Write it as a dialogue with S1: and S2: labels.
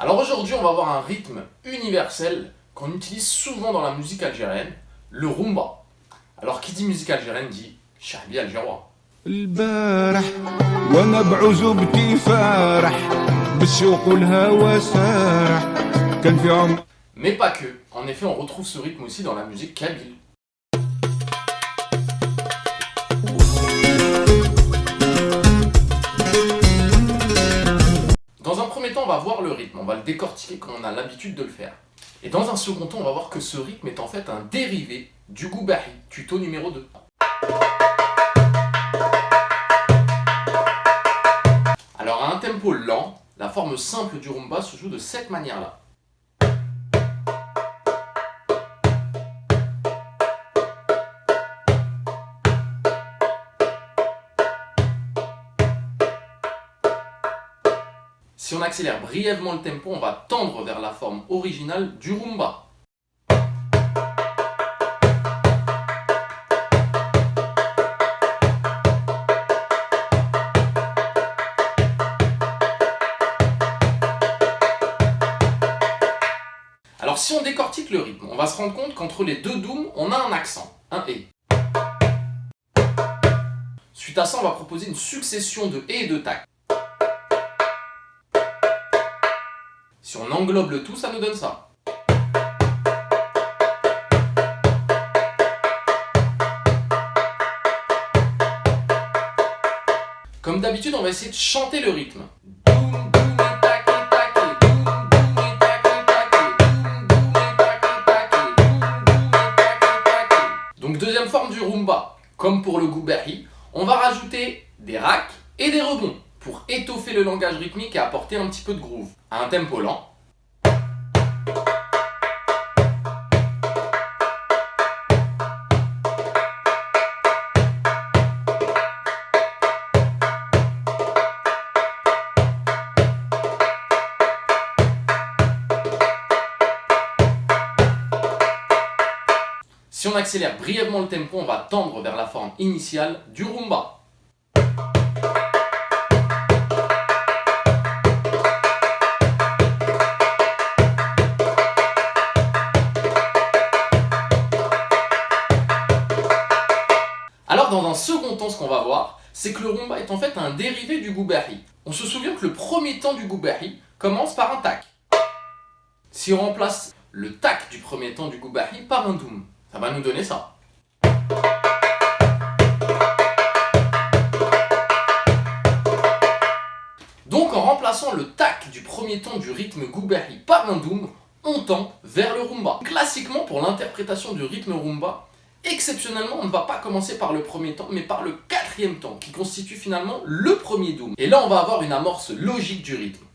S1: Alors aujourd'hui, on va voir un rythme universel qu'on utilise souvent dans la musique algérienne, le rumba. Alors qui dit musique algérienne dit charbi algérois.
S2: البارح وانا بعزوبتي فارح بالشوق والهوى سارح كان في عمر.
S1: Mais pas que. En effet, on retrouve ce rythme aussi dans la musique kabyle. Dans un premier temps, on va voir le rythme, on va le décortiquer comme on a l'habitude de le faire. Et dans un second temps, on va voir que ce rythme est en fait un dérivé du goubahi, tuto numéro 2. Alors à un tempo lent, la forme simple du rumba se joue de cette manière-là. Si on accélère brièvement le tempo, on va tendre vers la forme originale du rumba. Alors si on décortique le rythme, on va se rendre compte qu'entre les deux dooms, on a un accent, un et. Suite à ça, on va proposer une succession de et et de tac. Si on englobe le tout, ça nous donne ça. Comme d'habitude, on va essayer de chanter le rythme. Donc deuxième forme du rumba, comme pour le goubahi, on va rajouter des racks et des rebonds pour étoffer le langage rythmique et apporter un petit peu de groove. À un tempo lent. Si on accélère brièvement le tempo, on va tendre vers la forme initiale du rumba. Alors dans un second temps, ce qu'on va voir, c'est que le rumba est en fait un dérivé du goubahi. On se souvient que le premier temps du goubahi commence par un tac. Si on remplace le tac du premier temps du goubahi par un doum, ça va nous donner ça. Donc en remplaçant le tac du premier temps du rythme goubahi par un doum, on tend vers le rumba. Classiquement, pour l'interprétation du rythme rumba, exceptionnellement, on ne va pas commencer par le premier temps, mais par le quatrième temps, qui constitue finalement le premier doum. Et là, on va avoir une amorce logique du rythme.